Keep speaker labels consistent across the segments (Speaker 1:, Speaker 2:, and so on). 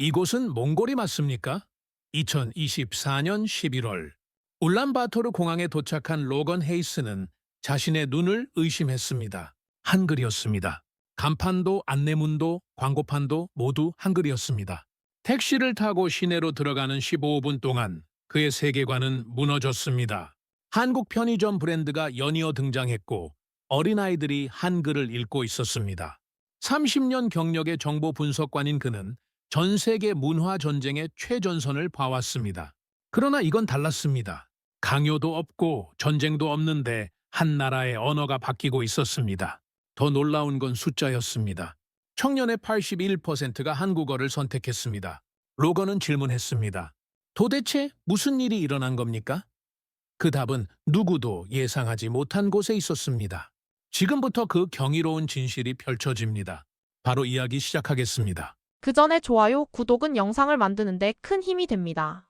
Speaker 1: 이곳은 몽골이 맞습니까? 2024년 11월 울란바토르 공항에 도착한 로건 헤이스는 자신의 눈을 의심했습니다. 한글이었습니다. 간판도 안내문도 광고판도 모두 한글이었습니다. 택시를 타고 시내로 들어가는 15분 동안 그의 세계관은 무너졌습니다. 한국 편의점 브랜드가 연이어 등장했고 어린아이들이 한글을 읽고 있었습니다. 30년 경력의 정보 분석관인 그는 전 세계 문화 전쟁의 최전선을 봐왔습니다. 그러나 이건 달랐습니다. 강요도 없고 전쟁도 없는데 한 나라의 언어가 바뀌고 있었습니다. 더 놀라운 건 숫자였습니다. 청년의 81%가 한국어를 선택했습니다. 로건은 질문했습니다. 도대체 무슨 일이 일어난 겁니까? 그 답은 누구도 예상하지 못한 곳에 있었습니다. 지금부터 그 경이로운 진실이 펼쳐집니다. 바로 이야기 시작하겠습니다.
Speaker 2: 그 전에 좋아요, 구독은 영상을 만드는데 큰 힘이 됩니다.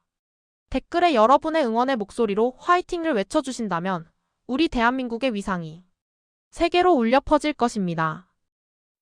Speaker 2: 댓글에 여러분의 응원의 목소리로 화이팅을 외쳐주신다면 우리 대한민국의 위상이 세계로 울려 퍼질 것입니다.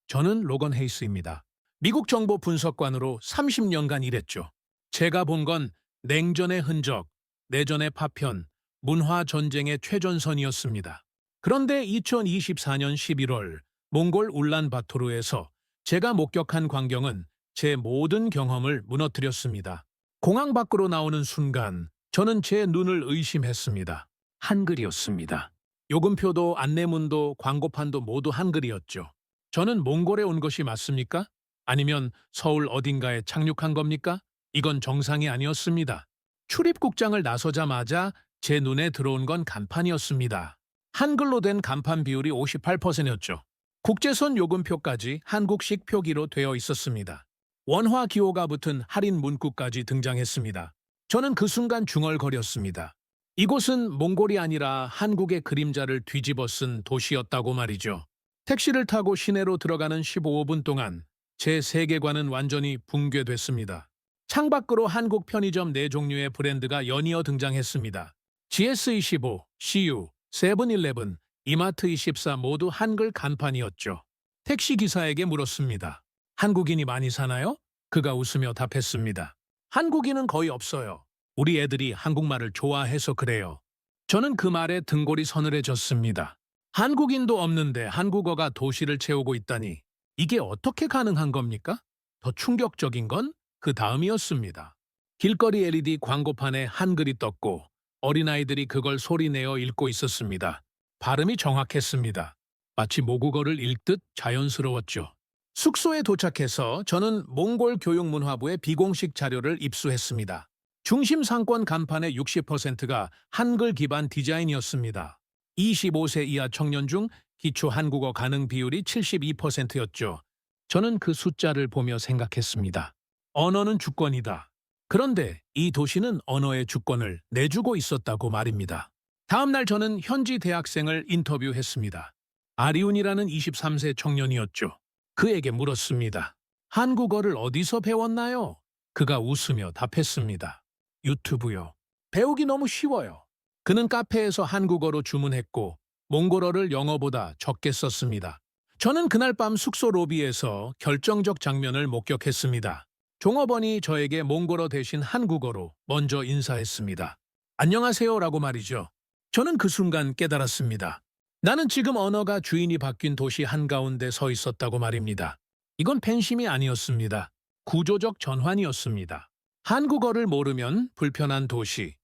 Speaker 1: 저는 로건 헤이스입니다. 미국 정보 분석관으로 30년간 일했죠. 제가 본 건 냉전의 흔적, 내전의 파편, 문화 전쟁의 최전선이었습니다. 그런데 2024년 11월 몽골 울란바토르에서 제가 목격한 광경은 제 모든 경험을 무너뜨렸습니다. 공항 밖으로 나오는 순간 저는 제 눈을 의심했습니다. 한글이었습니다. 요금표도 안내문도 광고판도 모두 한글이었죠. 저는 몽골에 온 것이 맞습니까? 아니면 서울 어딘가에 착륙한 겁니까? 이건 정상이 아니었습니다. 출입국장을 나서자마자 제 눈에 들어온 건 간판이었습니다. 한글로 된 간판 비율이 58%였죠. 국제선 요금표까지 한국식 표기로 되어 있었습니다. 원화 기호가 붙은 할인 문구까지 등장했습니다. 저는 그 순간 중얼거렸습니다. 이곳은 몽골이 아니라 한국의 그림자를 뒤집어 쓴 도시였다고 말이죠. 택시를 타고 시내로 들어가는 15분 동안 제 세계관은 완전히 붕괴됐습니다. 창밖으로 한국 편의점 4종류의 브랜드가 연이어 등장했습니다. GS25, CU, 세븐일레븐, 이마트24 모두 한글 간판이었죠. 택시 기사에게 물었습니다. 한국인이 많이 사나요? 그가 웃으며 답했습니다. 한국인은 거의 없어요. 우리 애들이 한국말을 좋아해서 그래요. 저는 그 말에 등골이 서늘해졌습니다. 한국인도 없는데 한국어가 도시를 채우고 있다니 이게 어떻게 가능한 겁니까? 더 충격적인 건 그 다음이었습니다. 길거리 LED 광고판에 한글이 떴고 어린아이들이 그걸 소리내어 읽고 있었습니다. 발음이 정확했습니다. 마치 모국어를 읽듯 자연스러웠죠. 숙소에 도착해서 저는 몽골 교육문화부의 비공식 자료를 입수했습니다. 중심 상권 간판의 60%가 한글 기반 디자인이었습니다. 25세 이하 청년 중 기초 한국어 가능 비율이 72%였죠. 저는 그 숫자를 보며 생각했습니다. 언어는 주권이다. 그런데 이 도시는 언어의 주권을 내주고 있었다고 말입니다. 다음 날 저는 현지 대학생을 인터뷰했습니다. 아리운이라는 23세 청년이었죠. 그에게 물었습니다. 한국어를 어디서 배웠나요? 그가 웃으며 답했습니다. 유튜브요. 배우기 너무 쉬워요. 그는 카페에서 한국어로 주문했고 몽골어를 영어보다 적게 썼습니다. 저는 그날 밤 숙소 로비에서 결정적 장면을 목격했습니다. 종업원이 저에게 몽골어 대신 한국어로 먼저 인사했습니다. 안녕하세요라고 말이죠. 저는 그 순간 깨달았습니다. 나는 지금 언어가 주인이 바뀐 도시 한가운데 서 있었다고 말입니다. 이건 팬심이 아니었습니다. 구조적 전환이었습니다. 한국어를 모르면 불편한 도시,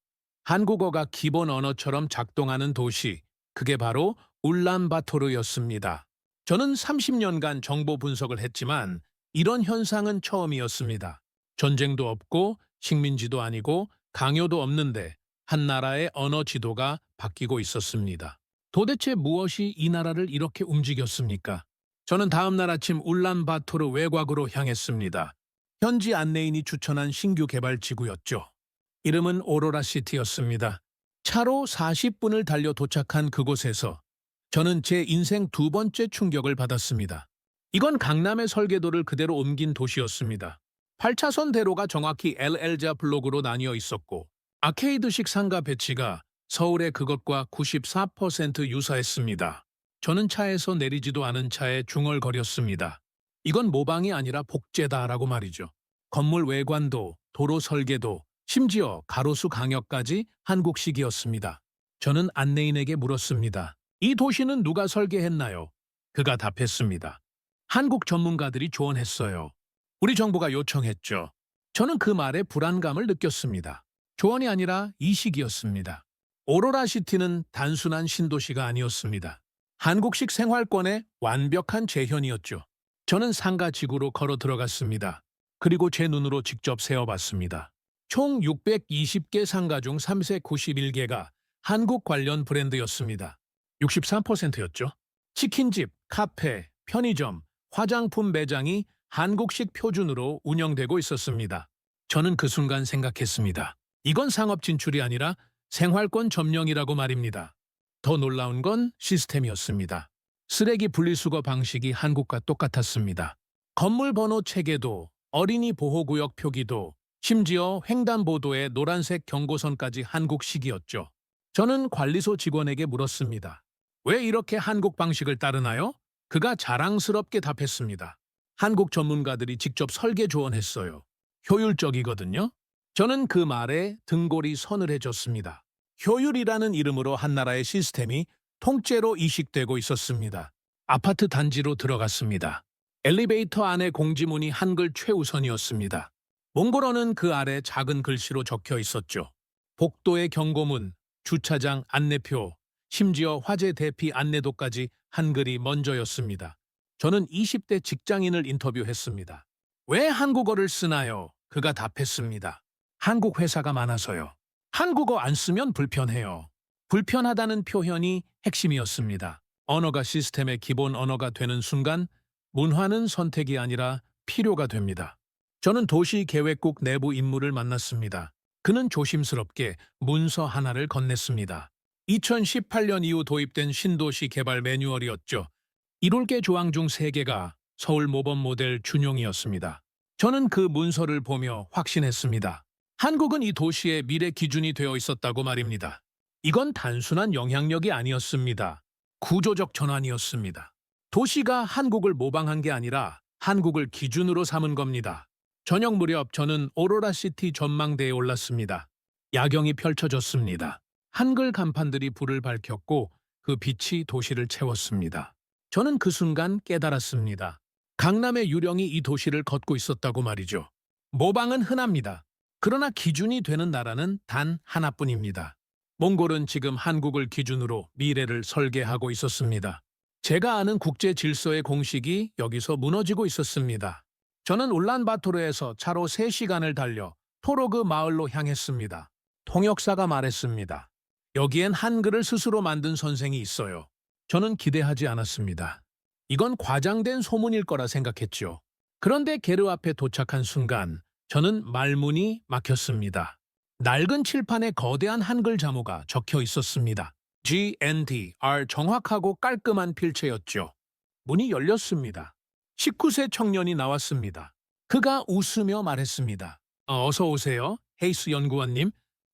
Speaker 1: 한국어가 기본 언어처럼 작동하는 도시, 그게 바로 울란바토르였습니다. 저는 30년간 정보 분석을 했지만 이런 현상은 처음이었습니다. 전쟁도 없고 식민지도 아니고 강요도 없는데 한 나라의 언어 지도가 바뀌고 있었습니다. 도대체 무엇이 이 나라를 이렇게 움직였습니까? 저는 다음 날 아침 울란바토르 외곽으로 향했습니다. 현지 안내인이 추천한 신규 개발 지구였죠. 이름은 오로라시티였습니다. 차로 40분을 달려 도착한 그곳에서 저는 제 인생 두 번째 충격을 받았습니다. 이건 강남의 설계도를 그대로 옮긴 도시였습니다. 8차선 대로가 정확히 LL자 블록으로 나뉘어 있었고 아케이드식 상가 배치가 서울의 그것과 94% 유사했습니다. 저는 차에서 내리지도 않은 차에 중얼거렸습니다. 이건 모방이 아니라 복제다라고 말이죠. 건물 외관도, 도로 설계도, 심지어 가로수 강역까지 한국식이었습니다. 저는 안내인에게 물었습니다. 이 도시는 누가 설계했나요? 그가 답했습니다. 한국 전문가들이 조언했어요. 우리 정부가 요청했죠. 저는 그 말에 불안감을 느꼈습니다. 조언이 아니라 이식이었습니다. 오로라 시티는 단순한 신도시가 아니었습니다. 한국식 생활권의 완벽한 재현이었죠. 저는 상가 지구로 걸어 들어갔습니다. 그리고 제 눈으로 직접 세어봤습니다. 총 620개 상가 중 391개가 한국 관련 브랜드였습니다. 63%였죠. 치킨집, 카페, 편의점, 화장품 매장이 한국식 표준으로 운영되고 있었습니다. 저는 그 순간 생각했습니다. 이건 상업 진출이 아니라 생활권 점령이라고 말입니다. 더 놀라운 건 시스템이었습니다. 쓰레기 분리수거 방식이 한국과 똑같았습니다. 건물 번호 체계도, 어린이 보호구역 표기도, 심지어 횡단보도의 노란색 경고선까지 한국식이었죠. 저는 관리소 직원에게 물었습니다. 왜 이렇게 한국 방식을 따르나요? 그가 자랑스럽게 답했습니다. 한국 전문가들이 직접 설계 조언했어요. 효율적이거든요. 저는 그 말에 등골이 서늘해졌습니다. 효율이라는 이름으로 한 나라의 시스템이 통째로 이식되고 있었습니다. 아파트 단지로 들어갔습니다. 엘리베이터 안에 공지문이 한글 최우선이었습니다. 몽골어는 그 아래 작은 글씨로 적혀 있었죠. 복도의 경고문, 주차장 안내표, 심지어 화재 대피 안내도까지 한글이 먼저였습니다. 저는 20대 직장인을 인터뷰했습니다. 왜 한국어를 쓰나요? 그가 답했습니다. 한국 회사가 많아서요. 한국어 안 쓰면 불편해요. 불편하다는 표현이 핵심이었습니다. 언어가 시스템의 기본 언어가 되는 순간 문화는 선택이 아니라 필요가 됩니다. 저는 도시계획국 내부 인물을 만났습니다. 그는 조심스럽게 문서 하나를 건넸습니다. 2018년 이후 도입된 신도시 개발 매뉴얼이었죠. 7개 조항 중 3개가 서울 모범 모델 준용이었습니다. 저는 그 문서를 보며 확신했습니다. 한국은 이 도시의 미래 기준이 되어 있었다고 말입니다. 이건 단순한 영향력이 아니었습니다. 구조적 전환이었습니다. 도시가 한국을 모방한 게 아니라 한국을 기준으로 삼은 겁니다. 저녁 무렵 저는 오로라시티 전망대에 올랐습니다. 야경이 펼쳐졌습니다. 한글 간판들이 불을 밝혔고 그 빛이 도시를 채웠습니다. 저는 그 순간 깨달았습니다. 강남의 유령이 이 도시를 걷고 있었다고 말이죠. 모방은 흔합니다. 그러나 기준이 되는 나라는 단 하나뿐입니다. 몽골은 지금 한국을 기준으로 미래를 설계하고 있었습니다. 제가 아는 국제 질서의 공식이 여기서 무너지고 있었습니다. 저는 울란바토르에서 차로 3시간을 달려 토로그 마을로 향했습니다. 통역사가 말했습니다. 여기엔 한글을 스스로 만든 선생이 있어요. 저는 기대하지 않았습니다. 이건 과장된 소문일 거라 생각했죠. 그런데 게르 앞에 도착한 순간 저는 말문이 막혔습니다. 낡은 칠판에 거대한 한글 자모가 적혀 있었습니다. GNDR 정확하고 깔끔한 필체였죠. 문이 열렸습니다. 19세 청년이 나왔습니다. 그가 웃으며 말했습니다. 어서 오세요, 헤이스 연구원님.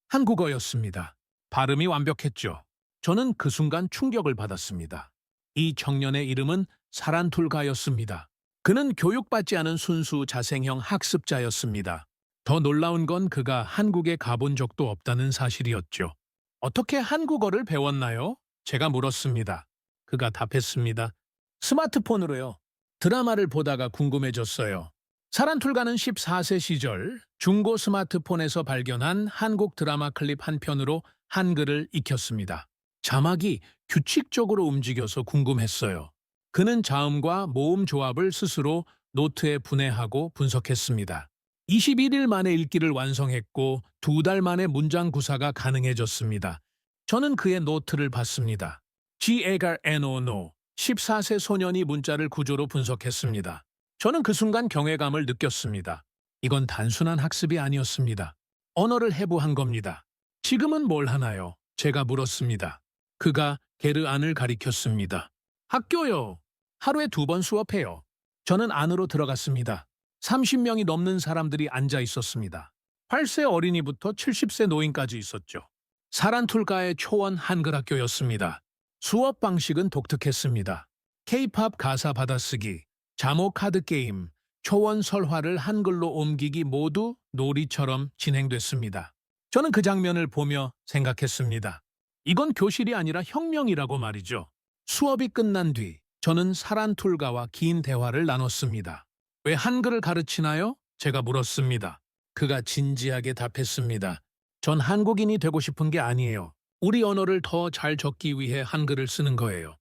Speaker 1: 한국어였습니다. 발음이 완벽했죠. 저는 그 순간 충격을 받았습니다. 이 청년의 이름은 사란툴가였습니다. 그는 교육받지 않은 순수 자생형 학습자였습니다. 더 놀라운 건 그가 한국에 가본 적도 없다는 사실이었죠. 어떻게 한국어를 배웠나요? 제가 물었습니다. 그가 답했습니다. 스마트폰으로요. 드라마를 보다가 궁금해졌어요. 사란툴가는 14세 시절 중고 스마트폰에서 발견한 한국 드라마 클립 한 편으로 한글을 익혔습니다. 자막이 규칙적으로 움직여서 궁금했어요. 그는 자음과 모음 조합을 스스로 노트에 분해하고 분석했습니다. 21일 만에 읽기를 완성했고 2달 만에 문장 구사가 가능해졌습니다. 저는 그의 노트를 봤습니다. GAGANONO 14세 소년이 문자를 구조로 분석했습니다. 저는 그 순간 경외감을 느꼈습니다. 이건 단순한 학습이 아니었습니다. 언어를 해부한 겁니다. 지금은 뭘 하나요? 제가 물었습니다. 그가 게르 안을 가리켰습니다. 학교요. 하루에 2번 수업해요. 저는 안으로 들어갔습니다. 30명이 넘는 사람들이 앉아 있었습니다. 8세 어린이부터 70세 노인까지 있었죠. 사란툴가의 초원 한글 학교였습니다. 수업 방식은 독특했습니다. K-팝 가사 받아쓰기, 자모 카드 게임, 초원 설화를 한글로 옮기기 모두 놀이처럼 진행됐습니다. 저는 그 장면을 보며 생각했습니다. 이건 교실이 아니라 혁명이라고 말이죠. 수업이 끝난 뒤 저는 사란툴가와 긴 대화를 나눴습니다. 왜 한글을 가르치나요? 제가 물었습니다. 그가 진지하게 답했습니다. 전 한국인이 되고 싶은 게 아니에요. 우리 언어를 더 잘 적기 위해 한글을 쓰는 거예요.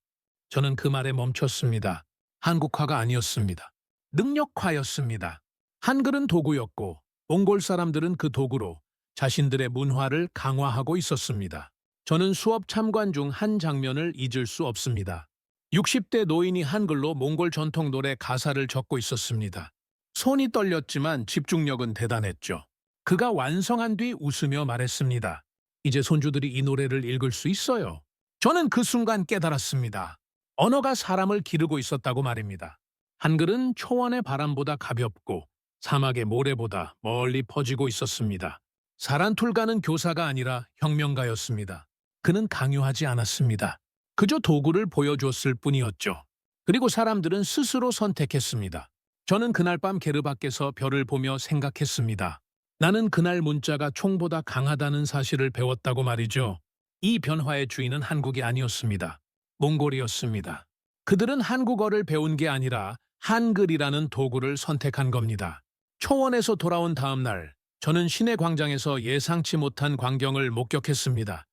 Speaker 1: 저는 그 말에 멈췄습니다. 한국화가 아니었습니다. 능력화였습니다. 한글은 도구였고 몽골 사람들은 그 도구로 자신들의 문화를 강화하고 있었습니다. 저는 수업 참관 중 한 장면을 잊을 수 없습니다. 60대 노인이 한글로 몽골 전통 노래 가사를 적고 있었습니다. 손이 떨렸지만 집중력은 대단했죠. 그가 완성한 뒤 웃으며 말했습니다. 이제 손주들이 이 노래를 읽을 수 있어요. 저는 그 순간 깨달았습니다. 언어가 사람을 기르고 있었다고 말입니다. 한글은 초원의 바람보다 가볍고 사막의 모래보다 멀리 퍼지고 있었습니다. 사란툴가는 교사가 아니라 혁명가였습니다. 그는 강요하지 않았습니다. 그저 도구를 보여줬을 뿐이었죠. 그리고 사람들은 스스로 선택했습니다. 저는 그날 밤 게르 밖에서 별을 보며 생각했습니다. 나는 그날 문자가 총보다 강하다는 사실을 배웠다고 말이죠. 이 변화의 주인은 한국이 아니었습니다. 몽골이었습니다. 그들은 한국어를 배운 게 아니라 한글이라는 도구를 선택한 겁니다. 초원에서 돌아온 다음 날, 저는 시내 광장에서 예상치 못한 광경을 목격했습니다.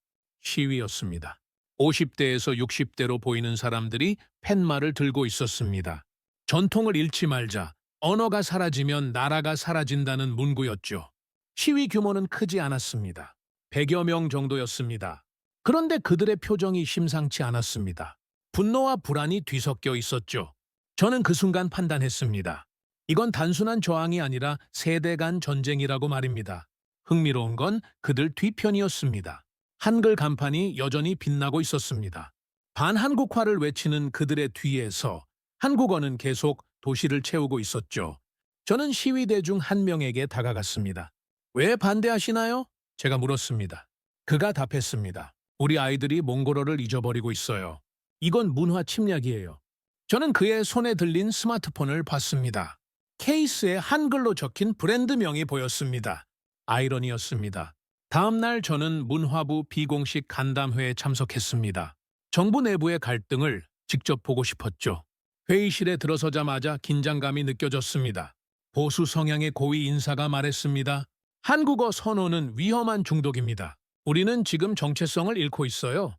Speaker 1: 시위였습니다. 50대에서 60대로 보이는 사람들이 팻말을 들고 있었습니다. 전통을 잃지 말자, 언어가 사라지면 나라가 사라진다는 문구였죠. 시위 규모는 크지 않았습니다. 100여 명 정도였습니다. 그런데 그들의 표정이 심상치 않았습니다. 분노와 불안이 뒤섞여 있었죠. 저는 그 순간 판단했습니다. 이건 단순한 저항이 아니라 세대 간 전쟁이라고 말입니다. 흥미로운 건 그들 뒤편이었습니다. 한글 간판이 여전히 빛나고 있었습니다. 반한국화를 외치는 그들의 뒤에서 한국어는 계속 도시를 채우고 있었죠. 저는 시위대 중 한 명에게 다가갔습니다. 왜 반대하시나요? 제가 물었습니다. 그가 답했습니다. 우리 아이들이 몽골어를 잊어버리고 있어요. 이건 문화 침략이에요. 저는 그의 손에 들린 스마트폰을 봤습니다. 케이스에 한글로 적힌 브랜드명이 보였습니다. 아이러니였습니다. 다음 날 저는 문화부 비공식 간담회에 참석했습니다. 정부 내부의 갈등을 직접 보고 싶었죠. 회의실에 들어서자마자 긴장감이 느껴졌습니다. 보수 성향의 고위 인사가 말했습니다. 한국어 선호는 위험한 중독입니다. 우리는 지금 정체성을 잃고 있어요.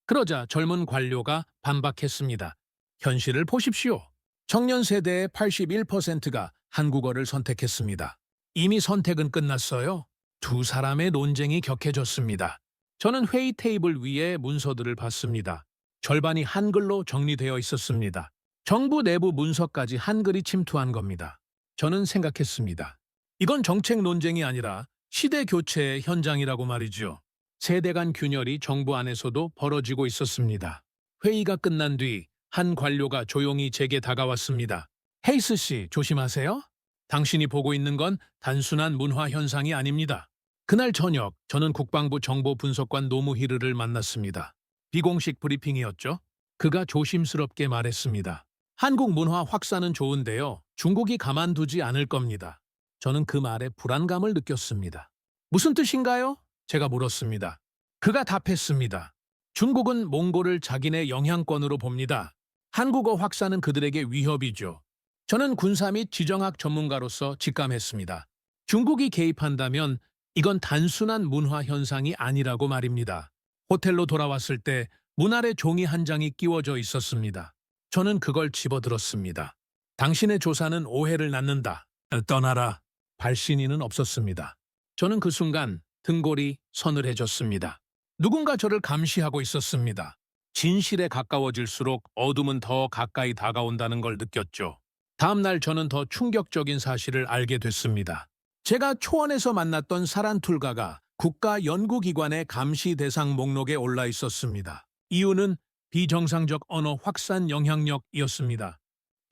Speaker 1: 그러자 젊은 관료가 반박했습니다. 현실을 보십시오. 청년 세대의 81%가 한국어를 선택했습니다. 이미 선택은 끝났어요. 두 사람의 논쟁이 격해졌습니다. 저는 회의 테이블 위에 문서들을 봤습니다. 절반이 한글로 정리되어 있었습니다. 정부 내부 문서까지 한글이 침투한 겁니다. 저는 생각했습니다. 이건 정책 논쟁이 아니라 시대 교체의 현장이라고 말이죠. 세대 간 균열이 정부 안에서도 벌어지고 있었습니다. 회의가 끝난 뒤 한 관료가 조용히 제게 다가왔습니다. 헤이스 씨, 조심하세요. 당신이 보고 있는 건 단순한 문화 현상이 아닙니다. 그날 저녁 저는 국방부 정보분석관 노무히르를 만났습니다. 비공식 브리핑이었죠. 그가 조심스럽게 말했습니다. 한국 문화 확산은 좋은데요. 중국이 가만두지 않을 겁니다. 저는 그 말에 불안감을 느꼈습니다. 무슨 뜻인가요? 제가 물었습니다. 그가 답했습니다. 중국은 몽골을 자기네 영향권으로 봅니다. 한국어 확산은 그들에게 위협이죠. 저는 군사 및 지정학 전문가로서 직감했습니다. 중국이 개입한다면 이건 단순한 문화 현상이 아니라고 말입니다. 호텔로 돌아왔을 때 문 아래 종이 한 장이 끼워져 있었습니다. 저는 그걸 집어들었습니다. 당신의 조사는 오해를 낳는다. 떠나라. 발신인은 없었습니다. 저는 그 순간 등골이 서늘해졌습니다. 누군가 저를 감시하고 있었습니다. 진실에 가까워질수록 어둠은 더 가까이 다가온다는 걸 느꼈죠. 다음 날 저는 더 충격적인 사실을 알게 됐습니다. 제가 초원에서 만났던 사란툴가가 국가연구기관의 감시 대상 목록에 올라 있었습니다. 이유는 비정상적 언어 확산 영향력이었습니다.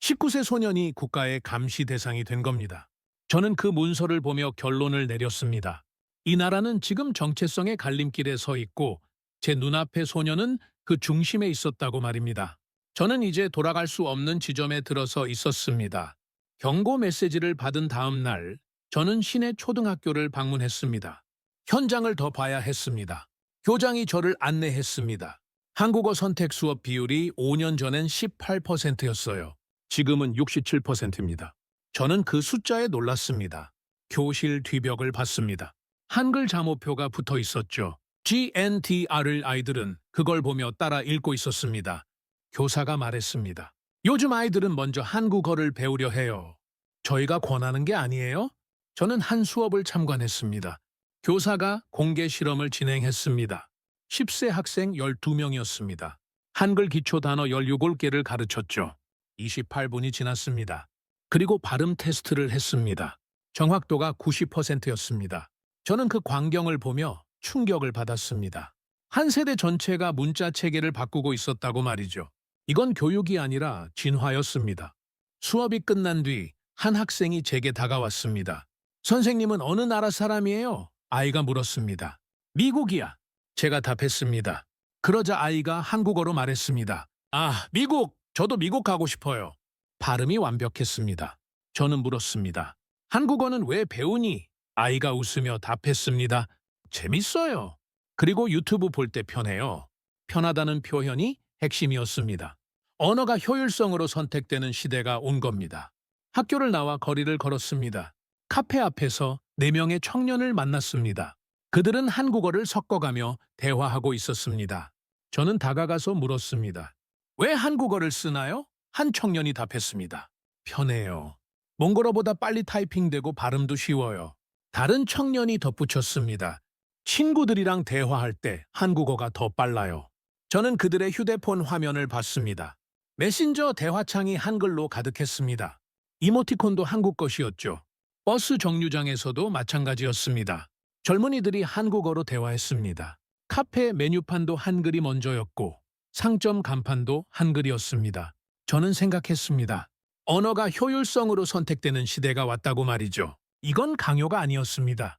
Speaker 1: 19세 소년이 국가의 감시 대상이 된 겁니다. 저는 그 문서를 보며 결론을 내렸습니다. 이 나라는 지금 정체성의 갈림길에 서 있고 제 눈앞의 소년은 그 중심에 있었다고 말입니다. 저는 이제 돌아갈 수 없는 지점에 들어서 있었습니다. 경고 메시지를 받은 다음 날 저는 시내 초등학교를 방문했습니다. 현장을 더 봐야 했습니다. 교장이 저를 안내했습니다. 한국어 선택 수업 비율이 5년 전엔 18%였어요. 지금은 67%입니다. 저는 그 숫자에 놀랐습니다. 교실 뒤벽을 봤습니다. 한글 잠오표가 붙어 있었죠. GNTR을 아이들은 그걸 보며 따라 읽고 있었습니다. 교사가 말했습니다. 요즘 아이들은 먼저 한국어를 배우려 해요. 저희가 권하는 게 아니에요? 저는 한 수업을 참관했습니다. 교사가 공개 실험을 진행했습니다. 10세 학생 12명이었습니다. 한글 기초 단어 17개를 가르쳤죠. 28분이 지났습니다. 그리고 발음 테스트를 했습니다. 정확도가 90%였습니다. 저는 그 광경을 보며 충격을 받았습니다. 한 세대 전체가 문자 체계를 바꾸고 있었다고 말이죠. 이건 교육이 아니라 진화였습니다. 수업이 끝난 뒤 한 학생이 제게 다가왔습니다. 선생님은 어느 나라 사람이에요? 아이가 물었습니다. 미국이야. 제가 답했습니다. 그러자 아이가 한국어로 말했습니다. 아, 미국! 저도 미국 가고 싶어요. 발음이 완벽했습니다. 저는 물었습니다. 한국어는 왜 배우니? 아이가 웃으며 답했습니다. 재밌어요. 그리고 유튜브 볼 때 편해요. 편하다는 표현이 핵심이었습니다. 언어가 효율성으로 선택되는 시대가 온 겁니다. 학교를 나와 거리를 걸었습니다. 카페 앞에서 4명의 청년을 만났습니다. 그들은 한국어를 섞어가며 대화하고 있었습니다. 저는 다가가서 물었습니다. 왜 한국어를 쓰나요? 한 청년이 답했습니다. 편해요. 몽골어보다 빨리 타이핑되고 발음도 쉬워요. 다른 청년이 덧붙였습니다. 친구들이랑 대화할 때 한국어가 더 빨라요. 저는 그들의 휴대폰 화면을 봤습니다. 메신저 대화창이 한글로 가득했습니다. 이모티콘도 한국 것이었죠. 버스 정류장에서도 마찬가지였습니다. 젊은이들이 한국어로 대화했습니다. 카페 메뉴판도 한글이 먼저였고 상점 간판도 한글이었습니다. 저는 생각했습니다. 언어가 효율성으로 선택되는 시대가 왔다고 말이죠. 이건 강요가 아니었습니다.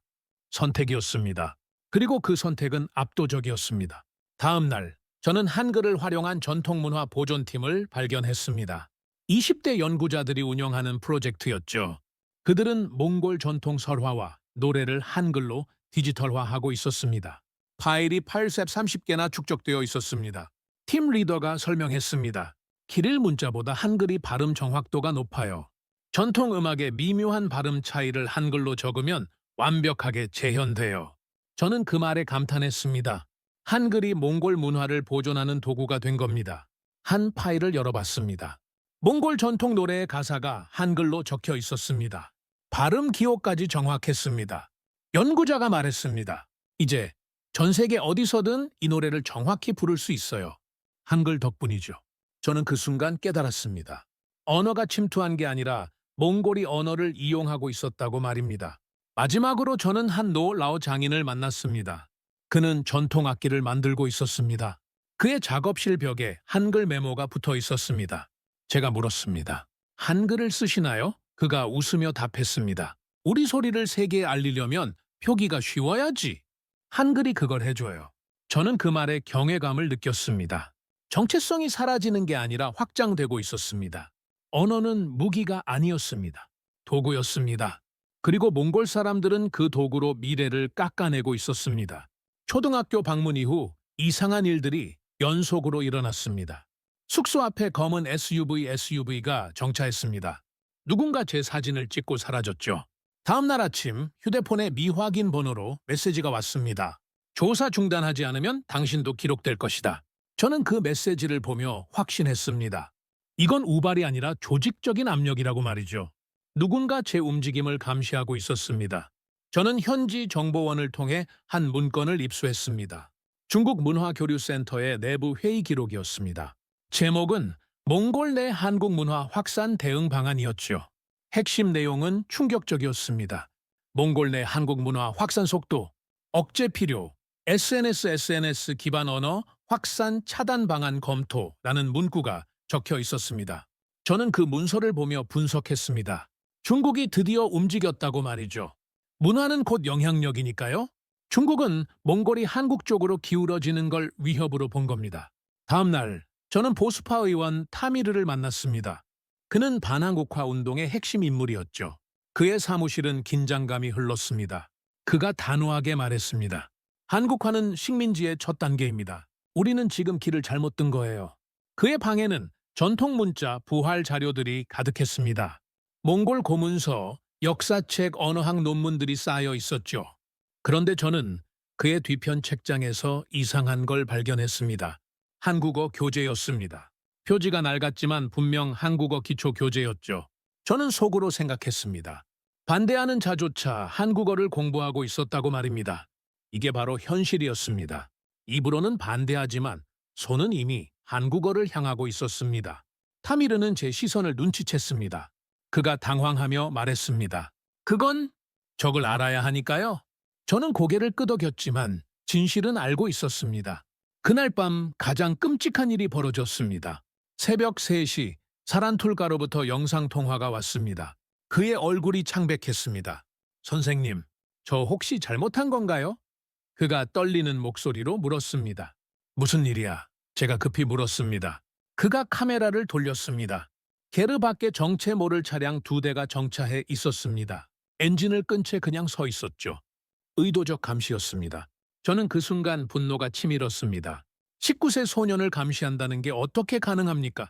Speaker 1: 선택이었습니다. 그리고 그 선택은 압도적이었습니다. 다음 날 저는 한글을 활용한 전통문화 보존팀을 발견했습니다. 20대 연구자들이 운영하는 프로젝트였죠. 그들은 몽골 전통 설화와 노래를 한글로 디지털화하고 있었습니다. 파일이 8셉 30개나 축적되어 있었습니다. 팀 리더가 설명했습니다. 키릴 문자보다 한글이 발음 정확도가 높아요. 전통 음악의 미묘한 발음 차이를 한글로 적으면 완벽하게 재현돼요. 저는 그 말에 감탄했습니다. 한글이 몽골 문화를 보존하는 도구가 된 겁니다. 한 파일을 열어봤습니다. 몽골 전통 노래의 가사가 한글로 적혀 있었습니다. 발음 기호까지 정확했습니다. 연구자가 말했습니다. 이제 전 세계 어디서든 이 노래를 정확히 부를 수 있어요. 한글 덕분이죠. 저는 그 순간 깨달았습니다. 언어가 침투한 게 아니라 몽골이 언어를 이용하고 있었다고 말입니다. 마지막으로 저는 한 노라오 장인을 만났습니다. 그는 전통 악기를 만들고 있었습니다. 그의 작업실 벽에 한글 메모가 붙어 있었습니다. 제가 물었습니다. 한글을 쓰시나요? 그가 웃으며 답했습니다. 우리 소리를 세계에 알리려면 표기가 쉬워야지. 한글이 그걸 해줘요. 저는 그 말에 경외감을 느꼈습니다. 정체성이 사라지는 게 아니라 확장되고 있었습니다. 언어는 무기가 아니었습니다. 도구였습니다. 그리고 몽골 사람들은 그 도구로 미래를 깎아내고 있었습니다. 초등학교 방문 이후 이상한 일들이 연속으로 일어났습니다. 숙소 앞에 검은 SUV가 정차했습니다. 누군가 제 사진을 찍고 사라졌죠. 다음 날 아침 휴대폰에 미확인 번호로 메시지가 왔습니다. 조사 중단하지 않으면 당신도 기록될 것이다. 저는 그 메시지를 보며 확신했습니다. 이건 우발이 아니라 조직적인 압력이라고 말이죠. 누군가 제 움직임을 감시하고 있었습니다. 저는 현지 정보원을 통해 한 문건을 입수했습니다. 중국 문화교류센터의 내부 회의 기록이었습니다. 제목은 몽골 내 한국 문화 확산 대응 방안이었죠. 핵심 내용은 충격적이었습니다. 몽골 내 한국 문화 확산 속도, 억제 필요, SNS 기반 언어 확산 차단 방안 검토라는 문구가 적혀 있었습니다. 저는 그 문서를 보며 분석했습니다. 중국이 드디어 움직였다고 말이죠. 문화는 곧 영향력이니까요. 중국은 몽골이 한국 쪽으로 기울어지는 걸 위협으로 본 겁니다. 다음 날 저는 보수파 의원 타미르를 만났습니다. 그는 반한국화 운동의 핵심 인물이었죠. 그의 사무실은 긴장감이 흘렀습니다. 그가 단호하게 말했습니다. 한국화는 식민지의 첫 단계입니다. 우리는 지금 길을 잘못 든 거예요. 그의 방에는 전통 문자, 부활 자료들이 가득했습니다. 몽골 고문서, 역사책, 언어학 논문들이 쌓여 있었죠. 그런데 저는 그의 뒤편 책장에서 이상한 걸 발견했습니다. 한국어 교재였습니다. 표지가 낡았지만 분명 한국어 기초 교재였죠. 저는 속으로 생각했습니다. 반대하는 자조차 한국어를 공부하고 있었다고 말입니다. 이게 바로 현실이었습니다. 입으로는 반대하지만 손은 이미 한국어를 향하고 있었습니다. 타미르는 제 시선을 눈치챘습니다. 그가 당황하며 말했습니다. 그건 적을 알아야 하니까요. 저는 고개를 끄덕였지만 진실은 알고 있었습니다. 그날 밤 가장 끔찍한 일이 벌어졌습니다. 새벽 3시 사란툴가로부터 영상통화가 왔습니다. 그의 얼굴이 창백했습니다. 선생님, 저 혹시 잘못한 건가요? 그가 떨리는 목소리로 물었습니다. 무슨 일이야? 제가 급히 물었습니다. 그가 카메라를 돌렸습니다. 게르 밖에 정체 모를 차량 2대가 정차해 있었습니다. 엔진을 끈 채 그냥 서 있었죠. 의도적 감시였습니다. 저는 그 순간 분노가 치밀었습니다. 19세 소년을 감시한다는 게 어떻게 가능합니까?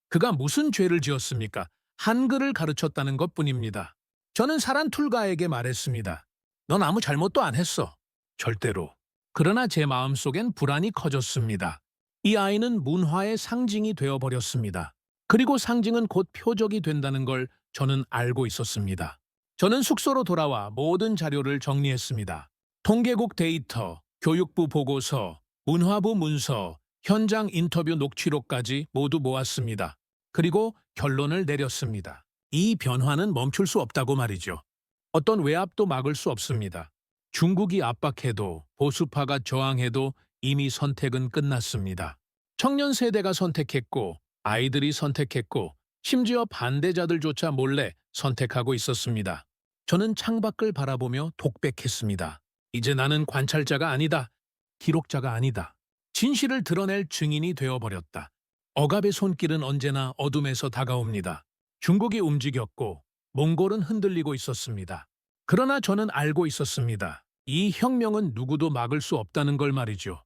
Speaker 1: 그가 무슨 죄를 지었습니까? 한글을 가르쳤다는 것뿐입니다. 저는 사란툴가에게 말했습니다. 넌 아무 잘못도 안 했어. 절대로. 그러나 제 마음속엔 불안이 커졌습니다. 이 아이는 문화의 상징이 되어버렸습니다. 그리고 상징은 곧 표적이 된다는 걸 저는 알고 있었습니다. 저는 숙소로 돌아와 모든 자료를 정리했습니다. 통계국 데이터, 교육부 보고서, 문화부 문서, 현장 인터뷰 녹취록까지 모두 모았습니다. 그리고 결론을 내렸습니다. 이 변화는 멈출 수 없다고 말이죠. 어떤 외압도 막을 수 없습니다. 중국이 압박해도 보수파가 저항해도 이미 선택은 끝났습니다. 청년 세대가 선택했고 아이들이 선택했고 심지어 반대자들조차 몰래 선택하고 있었습니다. 저는 창밖을 바라보며 독백했습니다. 이제 나는 관찰자가 아니다. 기록자가 아니다. 진실을 드러낼 증인이 되어버렸다. 억압의 손길은 언제나 어둠에서 다가옵니다. 중국이 움직였고 몽골은 흔들리고 있었습니다. 그러나 저는 알고 있었습니다. 이 혁명은 누구도 막을 수 없다는 걸 말이죠.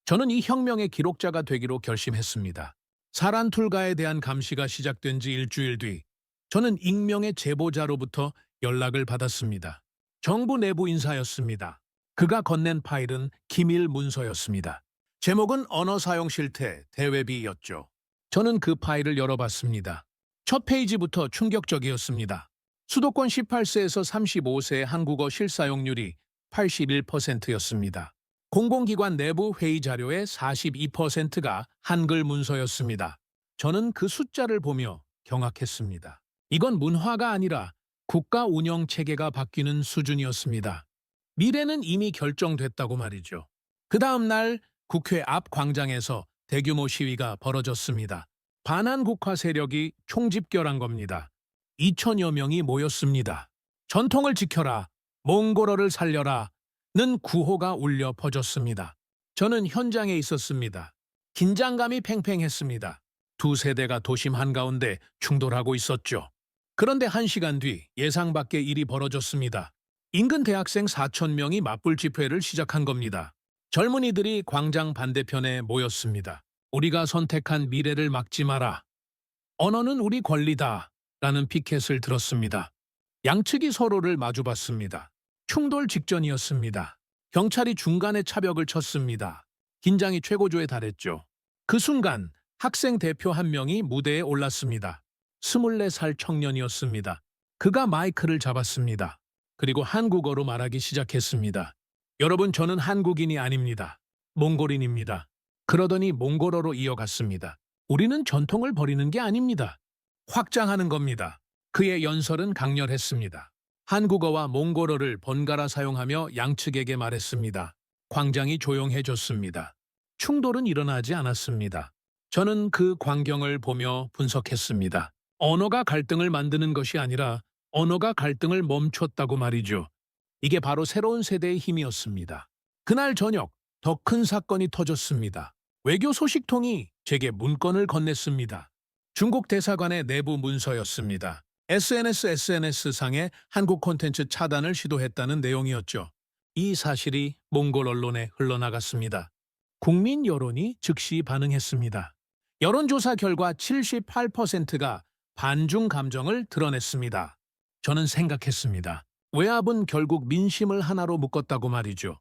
Speaker 1: 저는 이 혁명의 기록자가 되기로 결심했습니다. 사란툴가에 대한 감시가 시작된 지 일주일 뒤, 저는 익명의 제보자로부터 연락을 받았습니다. 정부 내부 인사였습니다. 그가 건넨 파일은 기밀 문서였습니다. 제목은 언어 사용 실태 대외비였죠. 저는 그 파일을 열어봤습니다. 첫 페이지부터 충격적이었습니다. 수도권 18세에서 35세의 한국어 실사용률이 81%였습니다. 공공기관 내부 회의 자료의 42%가 한글 문서였습니다. 저는 그 숫자를 보며 경악했습니다. 이건 문화가 아니라 국가 운영 체계가 바뀌는 수준이었습니다. 미래는 이미 결정됐다고 말이죠. 그 다음 날 국회 앞 광장에서 대규모 시위가 벌어졌습니다. 반한국화 세력이 총집결한 겁니다. 2천여 명이 모였습니다. 전통을 지켜라, 몽골어를 살려라 는 구호가 울려 퍼졌습니다. 저는 현장에 있었습니다. 긴장감이 팽팽했습니다. 두 세대가 도심 한가운데 충돌하고 있었죠. 그런데 1시간 뒤 예상 밖의 일이 벌어졌습니다. 인근 대학생 4천 명이 맞불 집회를 시작한 겁니다. 젊은이들이 광장 반대편에 모였습니다. 우리가 선택한 미래를 막지 마라. 언어는 우리 권리다. 라는 피켓을 들었습니다. 양측이 서로를 마주봤습니다. 충돌 직전이었습니다. 경찰이 중간에 차벽을 쳤습니다. 긴장이 최고조에 달했죠. 그 순간 학생 대표 한 명이 무대에 올랐습니다. 24살 청년이었습니다. 그가 마이크를 잡았습니다. 그리고 한국어로 말하기 시작했습니다. 여러분, 저는 한국인이 아닙니다. 몽골인입니다. 그러더니 몽골어로 이어갔습니다. 우리는 전통을 버리는 게 아닙니다. 확장하는 겁니다. 그의 연설은 강렬했습니다. 한국어와 몽골어를 번갈아 사용하며 양측에게 말했습니다. 광장이 조용해졌습니다. 충돌은 일어나지 않았습니다. 저는 그 광경을 보며 분석했습니다. 언어가 갈등을 만드는 것이 아니라 언어가 갈등을 멈췄다고 말이죠. 이게 바로 새로운 세대의 힘이었습니다. 그날 저녁 더 큰 사건이 터졌습니다. 외교 소식통이 제게 문건을 건넸습니다. 중국 대사관의 내부 문서였습니다. SNS상에 한국 콘텐츠 차단을 시도했다는 내용이었죠. 이 사실이 몽골 언론에 흘러나갔습니다. 국민 여론이 즉시 반응했습니다. 여론조사 결과 78%가 반중 감정을 드러냈습니다. 저는 생각했습니다. 외압은 결국 민심을 하나로 묶었다고 말이죠.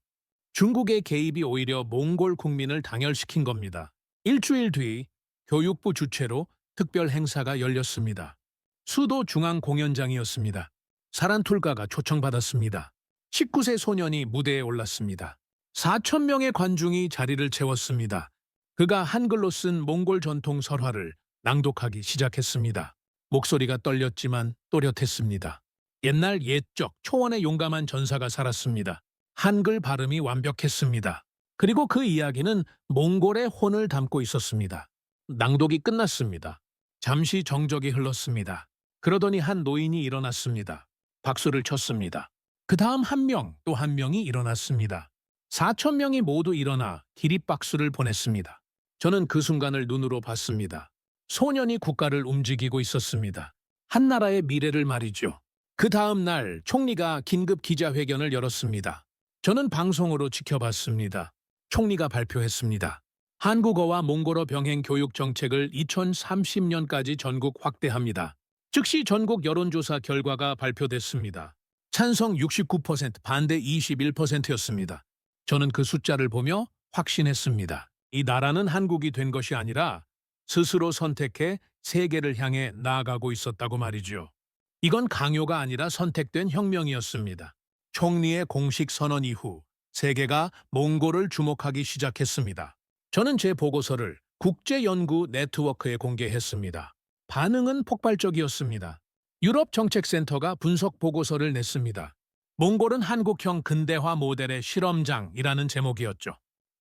Speaker 1: 중국의 개입이 오히려 몽골 국민을 당열시킨 겁니다. 일주일 뒤 교육부 주최로 특별 행사가 열렸습니다. 수도 중앙공연장이었습니다. 사란툴가가 초청받았습니다. 19세 소년이 무대에 올랐습니다. 4천 명의 관중이 자리를 채웠습니다. 그가 한글로 쓴 몽골 전통 설화를 낭독하기 시작했습니다. 목소리가 떨렸지만 또렷했습니다. 옛날 옛적 초원의 용감한 전사가 살았습니다. 한글 발음이 완벽했습니다. 그리고 그 이야기는 몽골의 혼을 담고 있었습니다. 낭독이 끝났습니다. 잠시 정적이 흘렀습니다. 그러더니 한 노인이 일어났습니다. 박수를 쳤습니다. 그 다음 한 명, 또 한 명이 일어났습니다. 4천 명이 모두 일어나 기립박수를 보냈습니다. 저는 그 순간을 눈으로 봤습니다. 소년이 국가를 움직이고 있었습니다. 한 나라의 미래를 말이죠. 그 다음 날 총리가 긴급 기자회견을 열었습니다. 저는 방송으로 지켜봤습니다. 총리가 발표했습니다. 한국어와 몽골어 병행 교육 정책을 2030년까지 전국 확대합니다. 즉시 전국 여론조사 결과가 발표됐습니다. 찬성 69%, 반대 21%였습니다. 저는 그 숫자를 보며 확신했습니다. 이 나라는 한국이 된 것이 아니라 스스로 선택해 세계를 향해 나아가고 있었다고 말이죠. 이건 강요가 아니라 선택된 혁명이었습니다. 총리의 공식 선언 이후 세계가 몽골을 주목하기 시작했습니다. 저는 제 보고서를 국제연구 네트워크에 공개했습니다. 반응은 폭발적이었습니다. 유럽 정책센터가 분석 보고서를 냈습니다. 몽골은 한국형 근대화 모델의 실험장이라는 제목이었죠.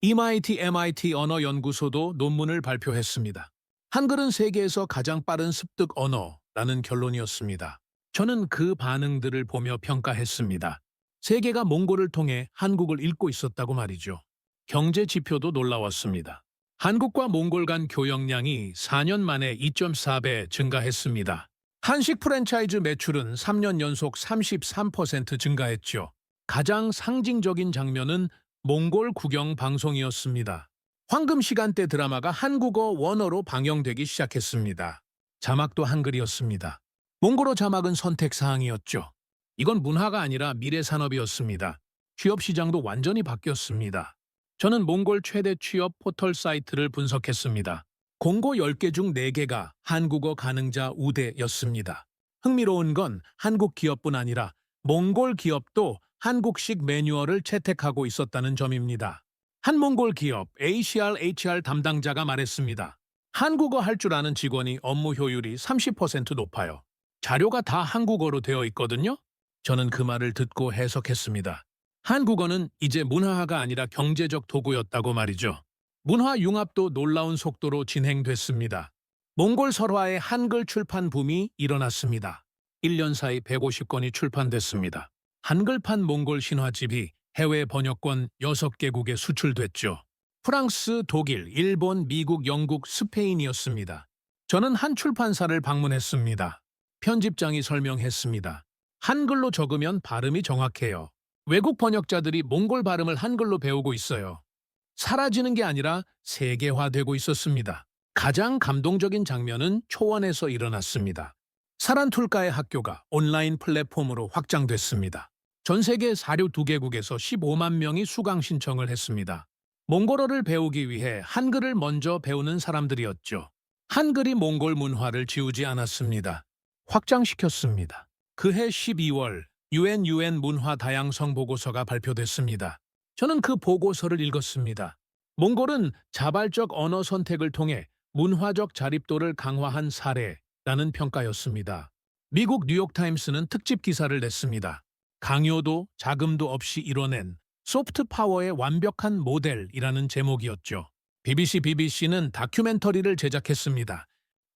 Speaker 1: MIT 언어연구소도 논문을 발표했습니다. 한글은 세계에서 가장 빠른 습득 언어라는 결론이었습니다. 저는 그 반응들을 보며 평가했습니다. 세계가 몽골을 통해 한국을 읽고 있었다고 말이죠. 경제 지표도 놀라웠습니다. 한국과 몽골 간 교역량이 4년 만에 2.4배 증가했습니다. 한식 프랜차이즈 매출은 3년 연속 33% 증가했죠. 가장 상징적인 장면은 몽골 구경 방송이었습니다. 황금 시간대 드라마가 한국어 원어로 방영되기 시작했습니다. 자막도 한글이었습니다. 몽골어 자막은 선택사항이었죠. 이건 문화가 아니라 미래 산업이었습니다. 취업 시장도 완전히 바뀌었습니다. 저는 몽골 최대 취업 포털 사이트를 분석했습니다. 공고 10개 중 4개가 한국어 가능자 우대였습니다. 흥미로운 건 한국 기업뿐 아니라 몽골 기업도 한국식 매뉴얼을 채택하고 있었다는 점입니다. 한 몽골 기업 ACR/HR 담당자가 말했습니다. 한국어 할 줄 아는 직원이 업무 효율이 30% 높아요. 자료가 다 한국어로 되어 있거든요. 저는 그 말을 듣고 해석했습니다. 한국어는 이제 문화가 아니라 경제적 도구였다고 말이죠. 문화 융합도 놀라운 속도로 진행됐습니다. 몽골 설화의 한글 출판 붐이 일어났습니다. 1년 사이 150권이 출판됐습니다. 한글판 몽골 신화집이 해외 번역권 6개국에 수출됐죠. 프랑스, 독일, 일본, 미국, 영국, 스페인이었습니다. 저는 한 출판사를 방문했습니다. 편집장이 설명했습니다. 한글로 적으면 발음이 정확해요. 외국 번역자들이 몽골 발음을 한글로 배우고 있어요. 사라지는 게 아니라 세계화되고 있었습니다. 가장 감동적인 장면은 초원에서 일어났습니다. 사란툴가의 학교가 온라인 플랫폼으로 확장됐습니다. 전 세계 42개국에서 15만 명이 수강 신청을 했습니다. 몽골어를 배우기 위해 한글을 먼저 배우는 사람들이었죠. 한글이 몽골 문화를 지우지 않았습니다. 확장시켰습니다. 그해 12월 UN 문화 다양성 보고서가 발표됐습니다. 저는 그 보고서를 읽었습니다. 몽골은 자발적 언어 선택을 통해 문화적 자립도를 강화한 사례라는 평가였습니다. 미국 뉴욕타임스는 특집 기사를 냈습니다. 강요도 자금도 없이 이뤄낸 소프트 파워의 완벽한 모델이라는 제목이었죠. BBC는 다큐멘터리를 제작했습니다.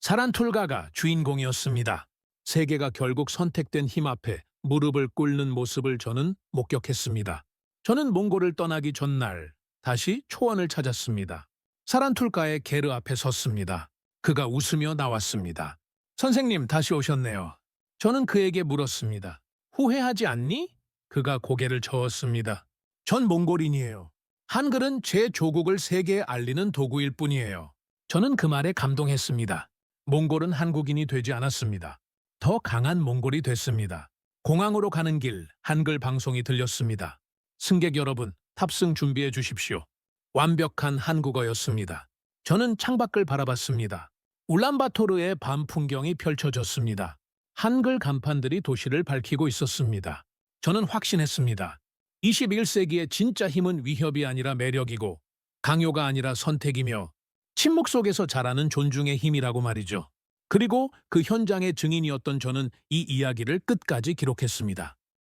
Speaker 1: 사란툴가가 주인공이었습니다. 세계가 결국 선택된 힘 앞에 무릎을 꿇는 모습을 저는 목격했습니다. 저는 몽골을 떠나기 전날 다시 초원을 찾았습니다. 사란툴가의 게르 앞에 섰습니다. 그가 웃으며 나왔습니다. 선생님, 다시 오셨네요. 저는 그에게 물었습니다. 후회하지 않니? 그가 고개를 저었습니다. 전 몽골인이에요. 한글은 제 조국을 세계에 알리는 도구일 뿐이에요. 저는 그 말에 감동했습니다. 몽골은 한국인이 되지 않았습니다. 더 강한 몽골이 됐습니다. 공항으로 가는 길 한글 방송이 들렸습니다. 승객 여러분, 탑승 준비해 주십시오. 완벽한 한국어였습니다. 저는 창밖을 바라봤습니다. 울란바토르의 밤 풍경이 펼쳐졌습니다. 한글 간판들이 도시를 밝히고 있었습니다. 저는 확신했습니다. 21세기의 진짜 힘은 위협이 아니라 매력이고 강요가 아니라 선택이며 침묵 속에서 자라는 존중의 힘이라고 말이죠. 그리고 그 현장의 증인이었던 저는 이 이야기를 끝까지 기록했습니다.